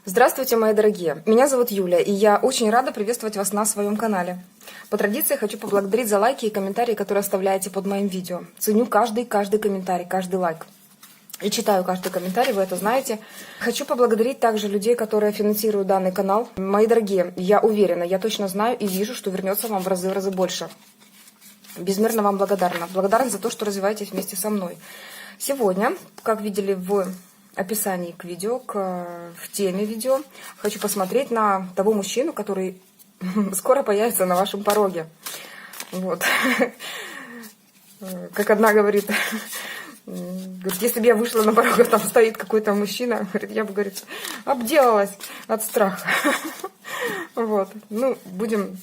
Здравствуйте, мои дорогие! Меня зовут Юля, и я очень рада приветствовать вас на своем канале. По традиции хочу поблагодарить за лайки и комментарии, которые оставляете под моим видео. Ценю каждый комментарий, каждый лайк. И читаю каждый комментарий, вы это знаете. Хочу поблагодарить также людей, которые финансируют данный канал. Мои дорогие, я уверена, я точно знаю и вижу, что вернется вам в разы больше. Безмерно вам благодарна. Благодарна за то, что развиваетесь вместе со мной. Сегодня, как видели в описании к видео, в теме видео, хочу посмотреть на того мужчину, который скоро появится на вашем пороге. Вот. Как одна говорит, если бы я вышла на порог, там стоит какой-то мужчина, говорит, я бы, говорит, обделалась от страха. Вот. Ну, будем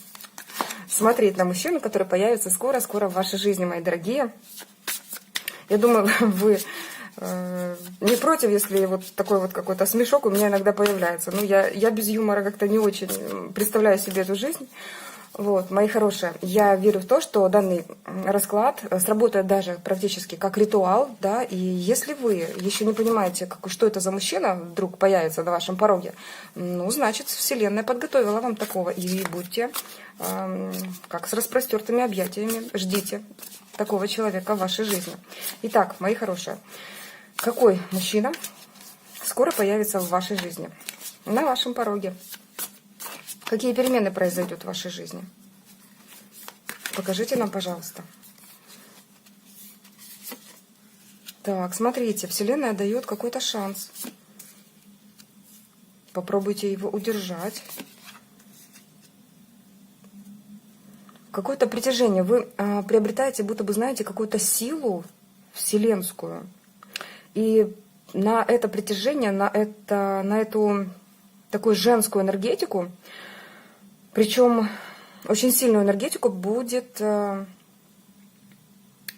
смотреть на мужчину, который появится скоро-скоро в вашей жизни, мои дорогие. Я думаю, вы не против, если вот такой вот какой-то смешок у меня иногда появляется. Ну, я без юмора как-то не очень представляю себе эту жизнь. Вот, мои хорошие, я верю в то, что данный расклад сработает даже практически как ритуал, да, и если вы еще не понимаете, что это за мужчина вдруг появится на вашем пороге, ну, значит, Вселенная подготовила вам такого, и будьте как с распростертыми объятиями, ждите такого человека в вашей жизни. Итак, мои хорошие, какой мужчина скоро появится в вашей жизни, на вашем пороге? Какие перемены произойдут в вашей жизни? Покажите нам, пожалуйста. Так, смотрите, Вселенная дает какой-то шанс. Попробуйте его удержать. Какое-то притяжение. Вы приобретаете, будто бы, знаете, какую-то силу вселенскую. И на это притяжение, на эту такую женскую энергетику, причем очень сильную энергетику, будет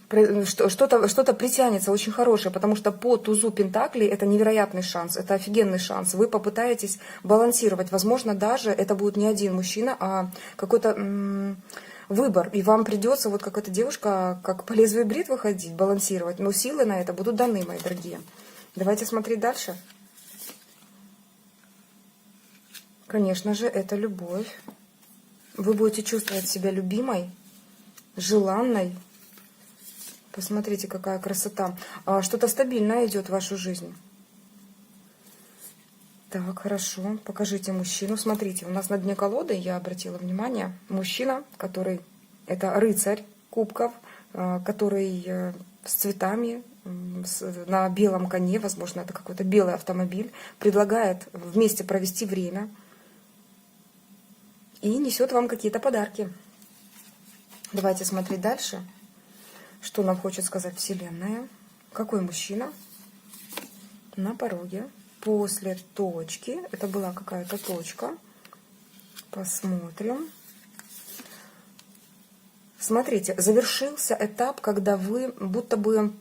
что-то притянется очень хорошее, потому что по тузу Пентаклей это невероятный шанс, это офигенный шанс. Вы попытаетесь балансировать, возможно, даже это будет не один мужчина, а какой-то выбор. И вам придется, вот как эта девушка, как по лезвию бритвы ходить, балансировать. Но силы на это будут даны, мои дорогие. Давайте смотреть дальше. Конечно же, это любовь. Вы будете чувствовать себя любимой, желанной. Посмотрите, какая красота. Что-то стабильное идет в вашу жизнь. Так, хорошо. Покажите мужчину. Смотрите, у нас на дне колоды, я обратила внимание, мужчина, который, это рыцарь кубков, который с цветами, на белом коне, возможно, это какой-то белый автомобиль, предлагает вместе провести время и несет вам какие-то подарки. Давайте смотреть дальше. Что нам хочет сказать Вселенная? Какой мужчина на пороге после точки? Это была какая-то точка. Посмотрим. Смотрите, завершился этап, когда вы будто бы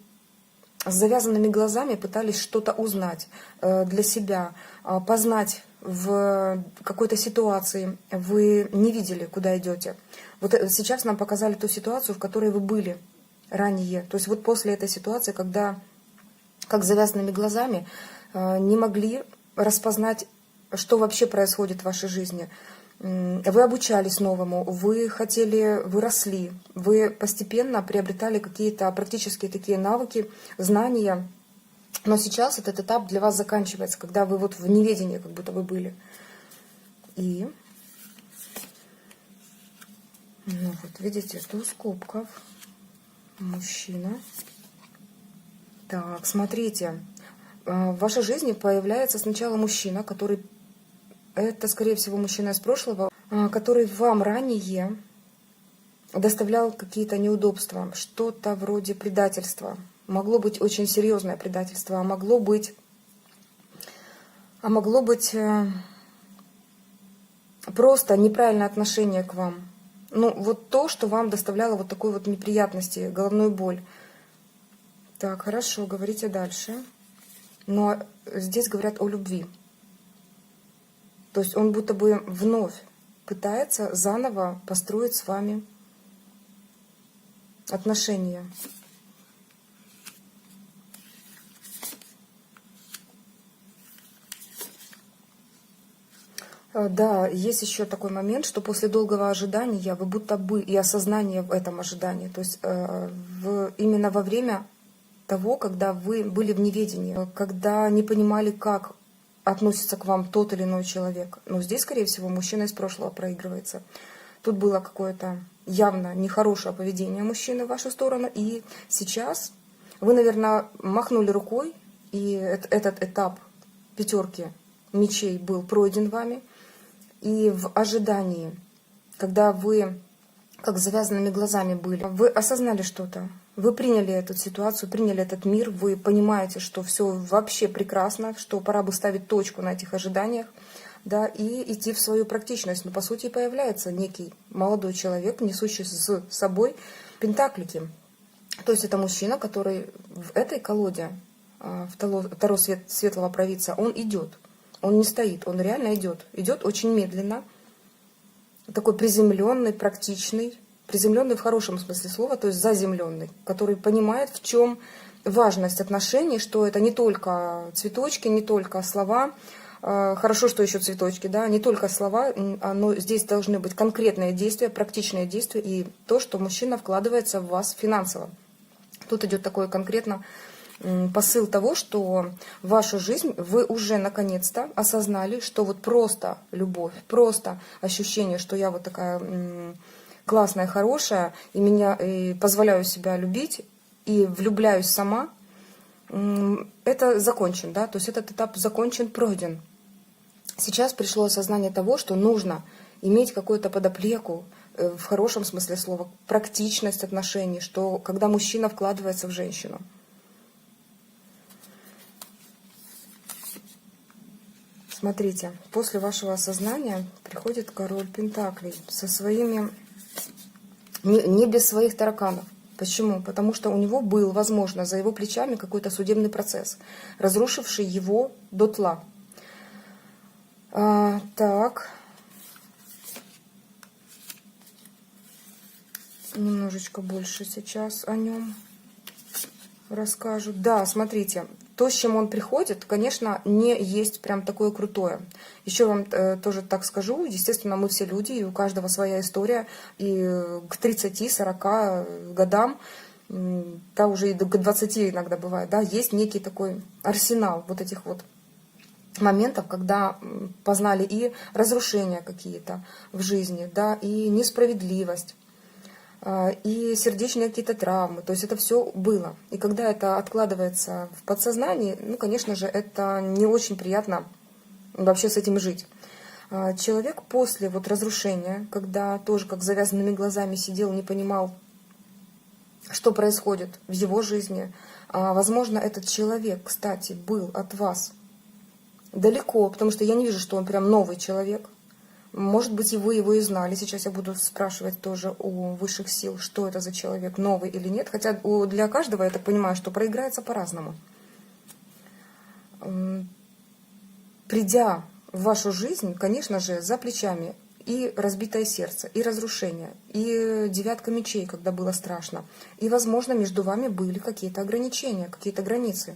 с завязанными глазами пытались что-то узнать для себя, познать в какой-то ситуации. Вы не видели, куда идете. Вот сейчас нам показали ту ситуацию, в которой вы были ранее. То есть вот после этой ситуации, когда, как с завязанными глазами, не могли распознать, что вообще происходит в вашей жизни. Вы обучались новому, вы росли, вы постепенно приобретали какие-то практические такие навыки, знания. Но сейчас этот этап для вас заканчивается, когда вы вот в неведении как будто бы были. И, ну вот видите, туз кубков, мужчина. Так, смотрите, в вашей жизни появляется сначала мужчина, который, это скорее всего мужчина из прошлого, который вам ранее доставлял какие-то неудобства, что-то вроде предательства. Могло быть очень серьезное предательство, а могло быть просто неправильное отношение к вам. Ну, вот то, что вам доставляло вот такой вот неприятности, головную боль. Так, хорошо, говорите дальше. Но здесь говорят о любви. То есть он будто бы вновь пытается заново построить с вами отношения. Да, есть еще такой момент, что после долгого ожидания вы будто бы и осознание в этом ожидании, то есть именно во время того, когда вы были в неведении, когда не понимали, как относится к вам тот или иной человек. Но здесь, скорее всего, мужчина из прошлого проигрывается. Тут было какое-то явно нехорошее поведение мужчины в вашу сторону, и сейчас вы, наверное, махнули рукой, и этот этап пятерки мечей был пройден вами. И в ожидании, когда вы как с завязанными глазами были, вы осознали что-то, вы приняли эту ситуацию, приняли этот мир, вы понимаете, что все вообще прекрасно, что пора бы ставить точку на этих ожиданиях, да, и идти в свою практичность. Но по сути появляется некий молодой человек, несущий с собой пентаклики. То есть это мужчина, который в этой колоде, Таро светлого провидца, он идет. Он не стоит, он реально идет. Идет очень медленно, такой приземленный, практичный, приземленный в хорошем смысле слова, то есть заземленный, который понимает, в чем важность отношений, что это не только цветочки, не только слова. Хорошо, что еще цветочки, да, не только слова, но здесь должны быть конкретные действия, практичные действия и то, что мужчина вкладывается в вас финансово. Тут идет такое конкретно посыл того, что в вашу жизнь вы уже наконец-то осознали, что вот просто любовь, просто ощущение, что я вот такая классная, хорошая, и позволяю себя любить, и влюбляюсь сама, это закончен, да, то есть этот этап закончен, пройден. Сейчас пришло осознание того, что нужно иметь какую-то подоплеку, в хорошем смысле слова, практичность отношений, что когда мужчина вкладывается в женщину. Смотрите, после вашего осознания приходит король Пентаклей со своими, не без своих тараканов. Почему? Потому что у него был, возможно, за его плечами какой-то судебный процесс, разрушивший его дотла. Так. Немножечко больше сейчас о нем расскажу. Да, смотрите, то, с чем он приходит, конечно, не есть прям такое крутое. Еще вам тоже так скажу, естественно, мы все люди, и у каждого своя история, и к 30-40 годам, да, уже и к 20 иногда бывает, да, есть некий такой арсенал вот этих вот моментов, когда познали и разрушения какие-то в жизни, да, и несправедливость, и сердечные какие-то травмы. То есть это все было. И когда это откладывается в подсознании, ну, конечно же, это не очень приятно вообще с этим жить. Человек после вот разрушения, когда тоже как с завязанными глазами сидел, не понимал, что происходит в его жизни, возможно, этот человек, кстати, был от вас далеко, потому что я не вижу, что он прям новый человек. Может быть, и вы его и знали. Сейчас я буду спрашивать тоже у высших сил, что это за человек, новый или нет. Хотя для каждого, я так понимаю, что проиграется по-разному. Придя в вашу жизнь, конечно же, за плечами и разбитое сердце, и разрушение, и девятка мечей, когда было страшно. И, возможно, между вами были какие-то ограничения, какие-то границы.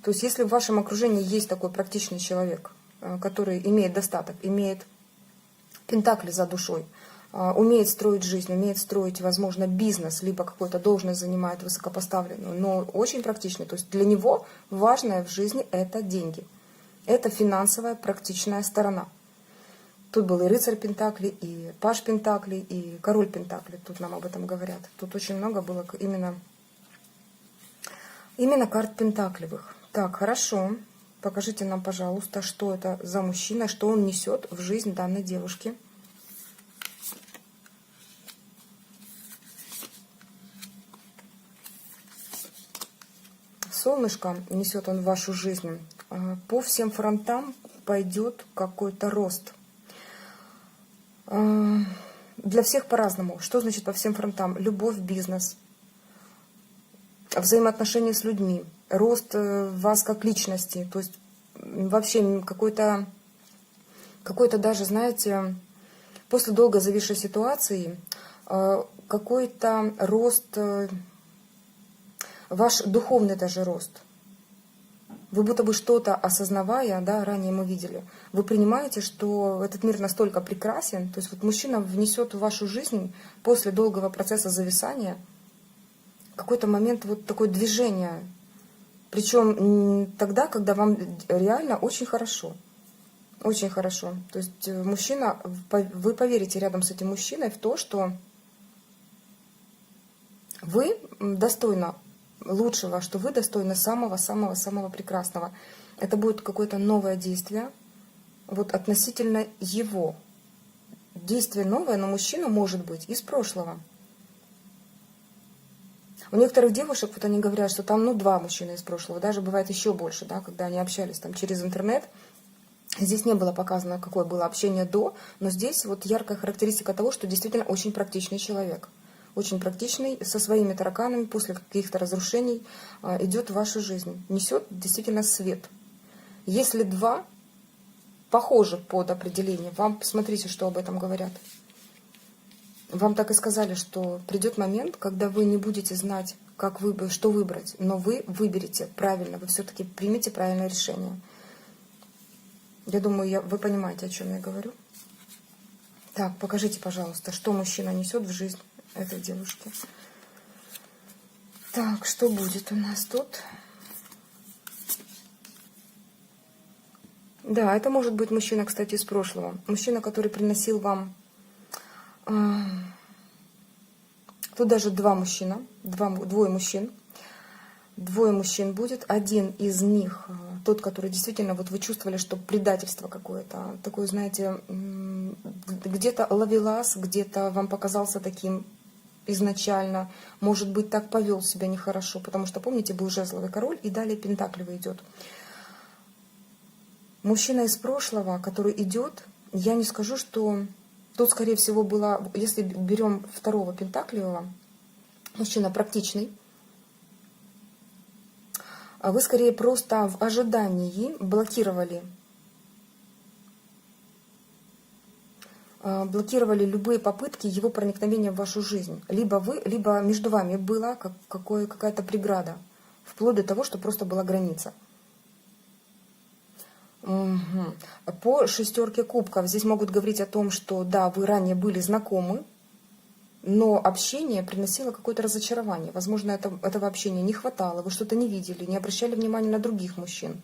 То есть, если в вашем окружении есть такой практичный человек, который имеет достаток, имеет пентакли за душой, умеет строить жизнь, умеет строить, возможно, бизнес, либо какую-то должность занимает высокопоставленную, но очень практичный. То есть для него важное в жизни — это деньги. Это финансовая практичная сторона. Тут был и рыцарь Пентаклей, и паж Пентаклей, и король Пентаклей. Тут нам об этом говорят. Тут очень много было именно карт Пентаклевых. Так, хорошо. Покажите нам, пожалуйста, что это за мужчина, что он несет в жизнь данной девушки. Солнышко несет он в вашу жизнь. По всем фронтам пойдет какой-то рост. Для всех по-разному. Что значит по всем фронтам? Любовь, бизнес, взаимоотношения с людьми, рост вас как личности, то есть вообще какой-то даже, знаете, после долго зависшей ситуации, какой-то рост, ваш духовный даже рост. Вы будто бы что-то осознавая, да, ранее мы видели, вы принимаете, что этот мир настолько прекрасен, то есть вот мужчина внесет в вашу жизнь после долгого процесса зависания какой-то момент вот такое движение, причем тогда, когда вам реально очень хорошо. Очень хорошо. То есть мужчина, вы поверите рядом с этим мужчиной в то, что вы достойны лучшего, что вы достойны самого-самого-самого прекрасного. Это будет какое-то новое действие вот относительно его. Действие новое, но мужчина может быть из прошлого. У некоторых девушек, вот они говорят, что там, ну, 2 мужчины из прошлого, даже бывает еще больше, да, когда они общались там через интернет. Здесь не было показано, какое было общение до, но здесь вот яркая характеристика того, что действительно очень практичный человек. Очень практичный, со своими тараканами, после каких-то разрушений идет в вашу жизнь. Несет действительно свет. Если 2 похожи под определение, вам посмотрите, что об этом говорят. Вам так и сказали, что придет момент, когда вы не будете знать, что выбрать, но вы выберете правильно, вы все-таки примете правильное решение. Я думаю, вы понимаете, о чем я говорю. Так, покажите, пожалуйста, что мужчина несет в жизнь этой девушки. Так, что будет у нас тут? Да, это может быть мужчина, кстати, из прошлого. Мужчина, который приносил вам... Тут даже 2 мужчины, двое мужчин. 2 мужчин будет. Один из них, тот, который действительно, вот вы чувствовали, что предательство какое-то, такое, знаете, где-то ловелас, где-то вам показался таким изначально, может быть, так повел себя нехорошо, потому что, помните, был жезловый король, и далее пентаклевый идет. Мужчина из прошлого, который идет, я не скажу, что тут, скорее всего, было, если берем 2-го пентаклевого, мужчина практичный, а вы скорее просто в ожидании блокировали любые попытки его проникновения в вашу жизнь. Либо вы, либо между вами была какая-то преграда, вплоть до того, что просто была граница. Угу. По 6 кубков здесь могут говорить о том, что да, вы ранее были знакомы, но общение приносило какое-то разочарование. Возможно, этого общения не хватало, вы что-то не видели, не обращали внимания на других мужчин.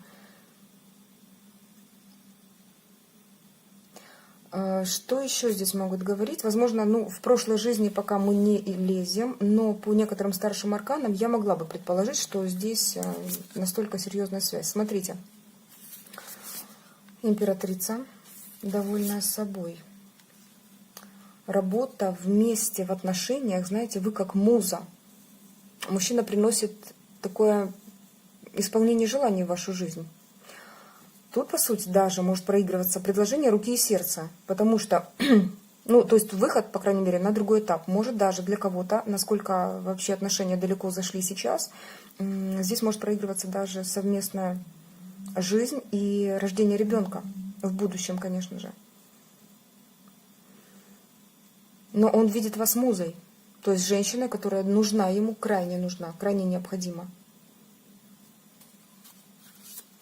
Что еще здесь могут говорить? Возможно, в прошлой жизни пока мы не лезем, но по некоторым старшим арканам я могла бы предположить, что здесь настолько серьезная связь. Смотрите. Императрица, довольная собой. Работа вместе в отношениях, знаете, вы как муза. Мужчина приносит такое исполнение желаний в вашу жизнь. Тут, по сути, даже может проигрываться предложение руки и сердца, потому что, то есть выход, по крайней мере, на другой этап. Может даже для кого-то, насколько вообще отношения далеко зашли сейчас, здесь может проигрываться даже совместная жизнь и рождение ребенка в будущем, конечно же. Но он видит вас музой, то есть женщиной, которая нужна ему, крайне нужна, крайне необходима.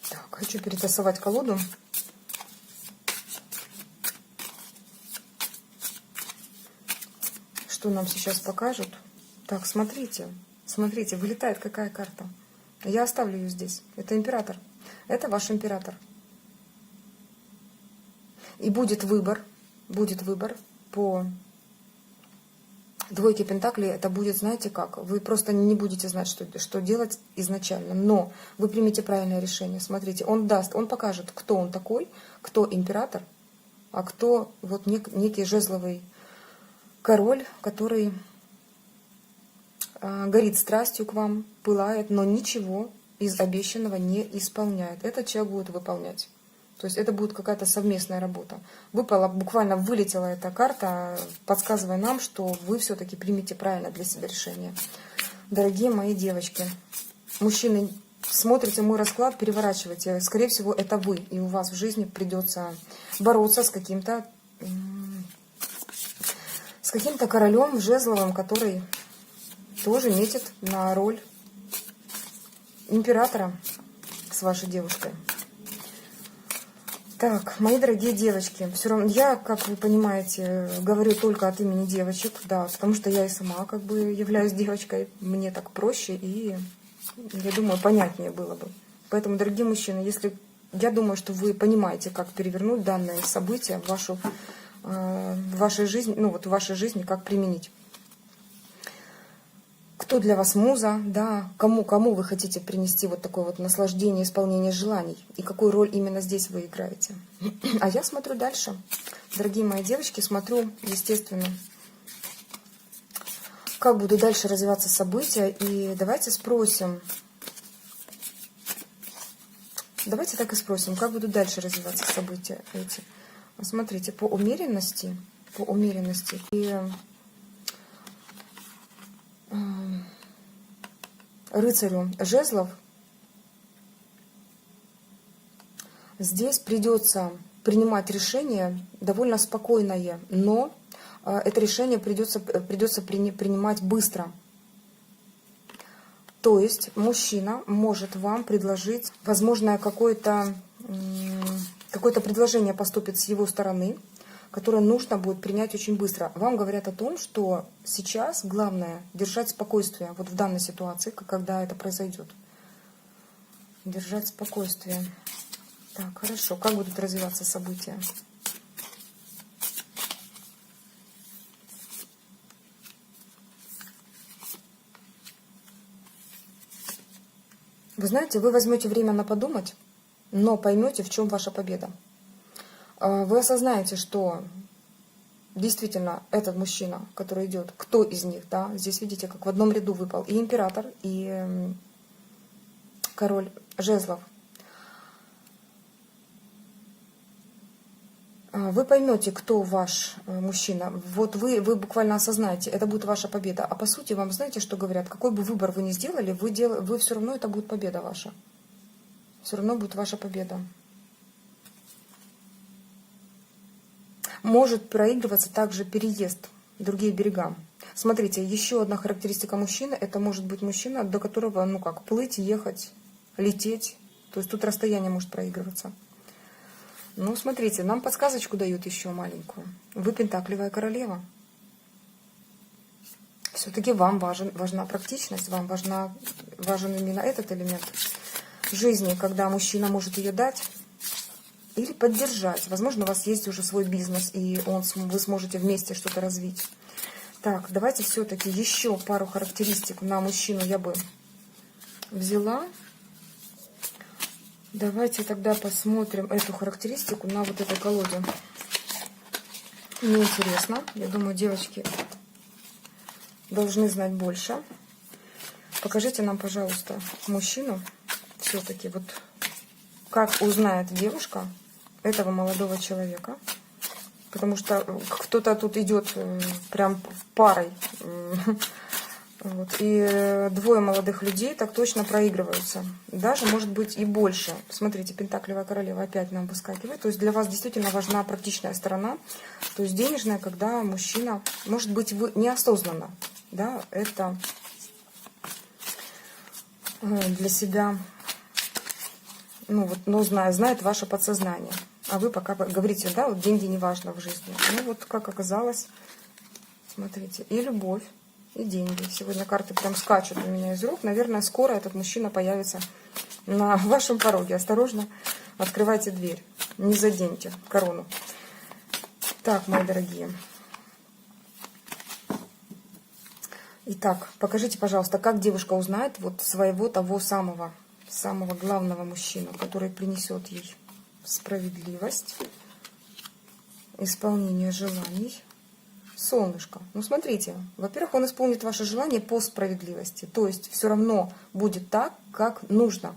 Так, хочу перетасовать колоду. Что нам сейчас покажут? Так, смотрите, вылетает какая карта. Я оставлю ее здесь. Это император. Это ваш император. И будет выбор по 2 пентаклей. Это будет, знаете как, вы просто не будете знать, что делать изначально, но вы примете правильное решение. Смотрите, он покажет, кто он такой, кто император, а кто вот некий жезловый король, который горит страстью к вам, пылает, но ничего из обещанного не исполняет. Этот человек будет выполнять. То есть это будет какая-то совместная работа. Буквально вылетела эта карта, подсказывая нам, что вы все-таки примете правильно для себя решение. Дорогие мои девочки, мужчины, смотрите мой расклад, переворачивайте. Скорее всего, это вы. И у вас в жизни придется бороться с каким-то королем жезловым, который тоже метит на роль императора в с вашей девушкой. Так, мои дорогие девочки, все равно я, как вы понимаете, говорю только от имени девочек, да, потому что я и сама как бы являюсь девочкой, мне так проще и, я думаю, понятнее было бы. Поэтому, дорогие мужчины, если я думаю, что вы понимаете, как перевернуть данное событие в вашей жизни, ну вот в вашей жизни, как применить. Кто для вас муза, да, кому вы хотите принести вот такое вот наслаждение, исполнение желаний, и какую роль именно здесь вы играете. А я смотрю дальше. Дорогие мои девочки, смотрю, естественно, как будут дальше развиваться события, и давайте спросим, давайте так и спросим, как будут дальше развиваться события эти. Смотрите, по умеренности, и рыцарю жезлов здесь придется принимать решение довольно спокойное, но это решение придется принимать быстро. То есть мужчина может вам предложить, возможно, какое-то предложение поступит с его стороны, которое нужно будет принять очень быстро. Вам говорят о том, что сейчас главное держать спокойствие вот в данной ситуации, когда это произойдет. Держать спокойствие. Так, хорошо. Как будут развиваться события? Вы знаете, вы возьмете время на подумать, но поймете, в чем ваша победа. Вы осознаете, что действительно этот мужчина, который идет, кто из них, да, здесь видите, как в одном ряду выпал и император, и король жезлов. Вы поймете, кто ваш мужчина. Вот вы буквально осознаете, это будет ваша победа. А по сути вам знаете, что говорят? Какой бы выбор вы ни сделали, вы все равно, это будет победа ваша. Все равно будет ваша победа. Может проигрываться также переезд в другие берега. Смотрите, еще одна характеристика мужчины, это может быть мужчина, до которого, ну как, плыть, ехать, лететь. То есть тут расстояние может проигрываться. Ну, смотрите, нам подсказочку дают еще маленькую. Вы пентакливая королева. Все-таки вам важна практичность, вам важен именно этот элемент жизни, когда мужчина может ее дать или поддержать. Возможно, у вас есть уже свой бизнес, и вы сможете вместе что-то развить. Так, давайте все-таки еще пару характеристик на мужчину я бы взяла. Давайте тогда посмотрим эту характеристику на вот этой колоде. Мне интересно. Я думаю, девочки должны знать больше. Покажите нам, пожалуйста, мужчину. Все-таки вот как узнает девушка этого молодого человека. Потому что кто-то тут идет прям парой. Вот. И двое молодых людей так точно проигрываются. Даже, может быть, и больше. Смотрите, пентакливая королева опять нам выскакивает. То есть для вас действительно важна практичная сторона. То есть денежная, когда мужчина, может быть, вы неосознанно, да, это для себя, ну вот, но знает ваше подсознание. А вы пока говорите, да, вот деньги не важно в жизни. Ну вот как оказалось, смотрите, и любовь, и деньги. Сегодня карты прям скачут у меня из рук. Наверное, скоро этот мужчина появится на вашем пороге. Осторожно, открывайте дверь. Не заденьте корону. Так, мои дорогие. Итак, покажите, пожалуйста, как девушка узнает вот своего того самого главного мужчину, который принесет ей справедливость, исполнение желаний. Солнышко. Ну, смотрите, во-первых, он исполнит ваше желание по справедливости. То есть все равно будет так, как нужно.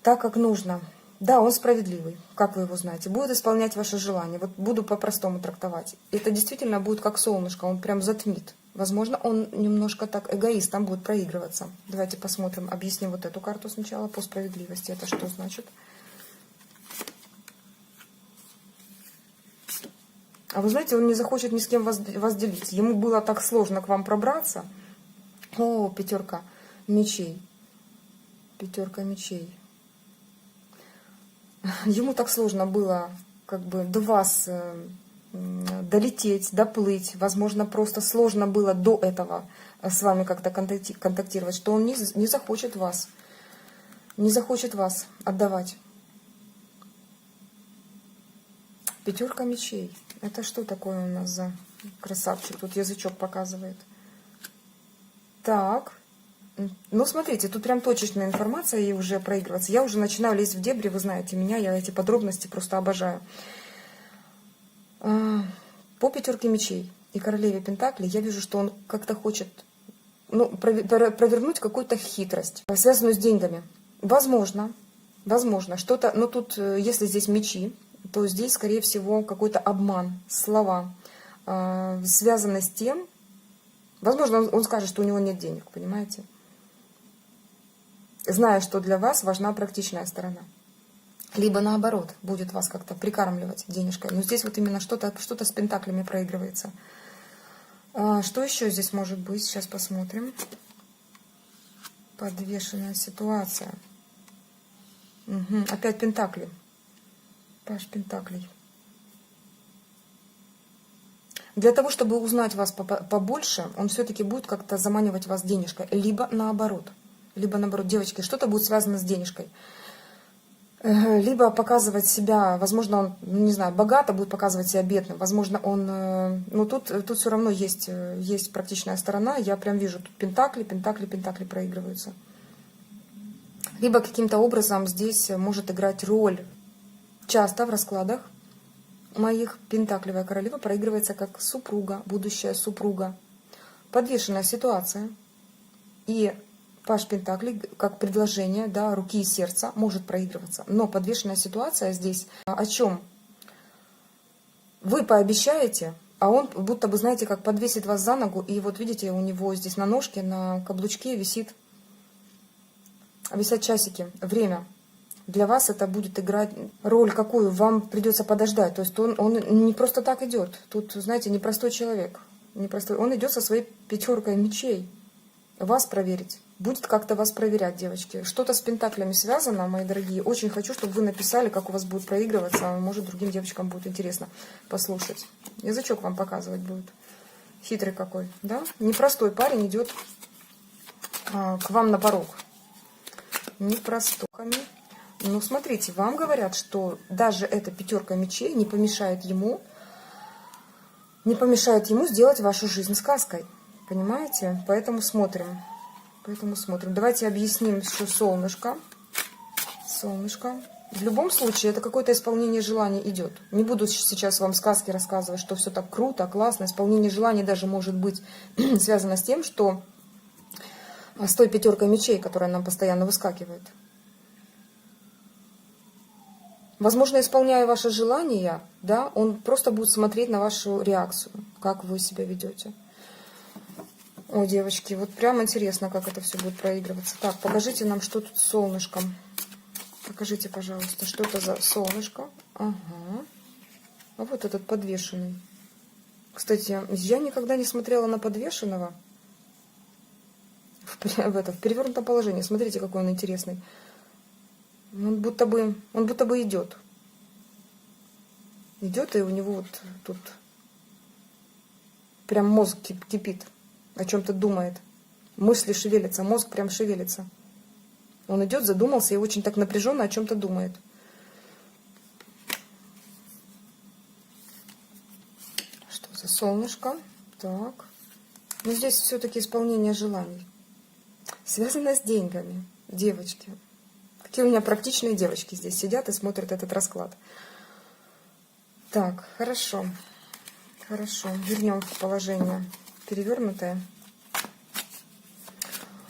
Так, как нужно. Да, он справедливый, как вы его знаете. Будет исполнять ваше желание. Вот буду по-простому трактовать. Это действительно будет как солнышко, он прям затмит. Возможно, он немножко так эгоист, там будет проигрываться. Давайте посмотрим, объясним вот эту карту сначала по справедливости. Это что значит? А вы знаете, он не захочет ни с кем вас делить. Ему было так сложно к вам пробраться. О, пятерка мечей. 5 мечей. Ему так сложно было как бы до вас долететь, доплыть. Возможно, просто сложно было до этого с вами как-то контактировать, что он не захочет вас. Не захочет вас отдавать. 5 мечей. Это что такое у нас за красавчик? Тут язычок показывает. Так. Ну, смотрите, тут прям точечная информация, и уже проигрываться. Я уже начинаю лезть в дебри, вы знаете меня, я эти подробности просто обожаю. По 5 мечей и королеве Пентаклей я вижу, что он как-то хочет провернуть какую-то хитрость, связанную с деньгами. Возможно, что-то, но тут, если здесь мечи, то здесь, скорее всего, какой-то обман, слова, связанные с тем, возможно, он скажет, что у него нет денег, понимаете? Зная, что для вас важна практичная сторона. Либо наоборот, будет вас как-то прикармливать денежкой. Но здесь вот именно что-то с пентаклями проигрывается. Что еще здесь может быть? Сейчас посмотрим. Подвешенная ситуация. Угу. Опять пентакли. Паж пентаклей. Для того, чтобы узнать вас побольше, он все-таки будет как-то заманивать вас денежкой. Либо наоборот. Девочки, что-то будет связано с денежкой. Либо показывать себя, возможно, он, не знаю, богато будет показывать себя бедным. Возможно, он... Ну, тут все равно есть практичная сторона. Я прям вижу, тут пентакли проигрываются. Либо каким-то образом здесь может играть роль. Часто в раскладах моих пентаклевая королева проигрывается как супруга, будущая супруга. Подвешенная ситуация. И паж пентаклей, как предложение, да, руки и сердца, может проигрываться. Но подвешенная ситуация здесь о чем? Вы пообещаете, а он будто бы, знаете, как подвесит вас за ногу. И вот видите, у него здесь на ножке, на каблучке висят часики, время. Для вас это будет играть роль какую? Вам придется подождать. То есть он не просто так идет. Тут, знаете, непростой человек. Он идет со своей 5 мечей. Вас проверить. Будет как-то вас проверять, девочки. Что-то с пентаклями связано, мои дорогие. Очень хочу, чтобы вы написали, как у вас будет проигрываться. Может, другим девочкам будет интересно послушать. Язычок вам показывать будет. Хитрый какой, да? Непростой парень идет к вам на порог. Непростой. Ну, смотрите, вам говорят, что даже эта 5 мечей не помешает ему сделать вашу жизнь сказкой. Понимаете? Поэтому смотрим. Давайте объясним, что солнышко. В любом случае, это какое-то исполнение желаний идет. Не буду сейчас вам сказки рассказывать, что все так круто, классно. Исполнение желаний даже может быть связано с тем, что с той 5 мечей, которая нам постоянно выскакивает. Возможно, исполняя ваши желания, да, он просто будет смотреть на вашу реакцию, как вы себя ведете. О, девочки, вот прям интересно, как это все будет проигрываться. Так, покажите нам, что тут с солнышком. Покажите, пожалуйста, что это за солнышко. Ага. А вот этот подвешенный. Кстати, я никогда не смотрела на подвешенного в перевернутом положении. Смотрите, какой он интересный. Он будто бы идет. Идет, и у него вот тут прям мозг кипит. О чем-то думает. Мысли шевелятся, мозг прям шевелится. Он идет, задумался и очень так напряженно о чем-то думает. Что за солнышко? Так. Ну, здесь все-таки исполнение желаний. Связано с деньгами. Девочки. Какие у меня практичные девочки здесь сидят и смотрят этот расклад. Так, хорошо. Вернем в положение перевернутое.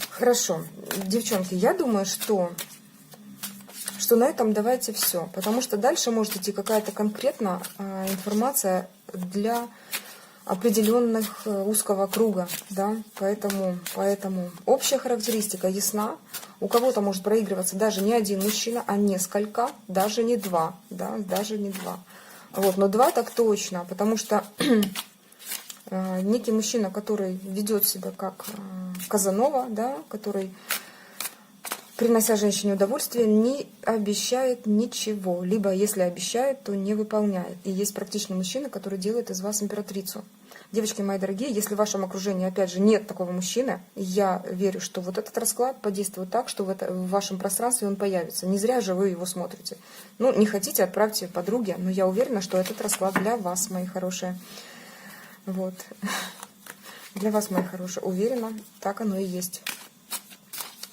Хорошо. Девчонки, я думаю, что на этом давайте все. Потому что дальше может идти какая-то конкретная информация для определенных узкого круга. Да? Поэтому общая характеристика ясна. У кого-то может проигрываться даже не один мужчина, а несколько, даже не два. Да? Даже не два. Вот, но 2 так точно, потому что некий мужчина, который ведет себя как Казанова, да, который принося женщине удовольствие, не обещает ничего. Либо, если обещает, то не выполняет. И есть практичный мужчина, который делает из вас императрицу. Девочки мои дорогие, если в вашем окружении, опять же, нет такого мужчины, я верю, что вот этот расклад подействует так, что в вашем пространстве он появится. Не зря же вы его смотрите. Ну, не хотите, отправьте подруге, но я уверена, что этот расклад для вас, мои хорошие. Вот. Для вас, мои хорошие. Уверена, так оно и есть.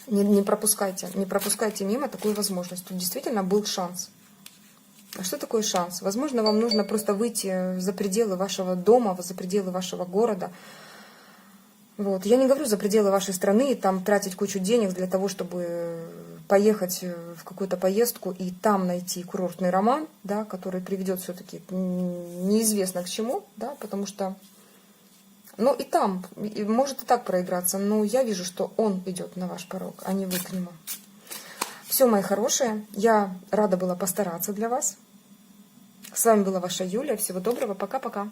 Не пропускайте мимо такую возможность. Тут действительно был шанс. А что такое шанс? Возможно, вам нужно просто выйти за пределы вашего дома, за пределы вашего города. Вот. Я не говорю за пределы вашей страны и там тратить кучу денег для того, чтобы поехать в какую-то поездку и там найти курортный роман, да, который приведет все-таки неизвестно к чему, да, потому что... Ну и там, может и так проиграться, но я вижу, что он идет на ваш порог, а не вы к нему. Все, мои хорошие, я рада была постараться для вас. С вами была ваша Юлия. Всего доброго, пока-пока.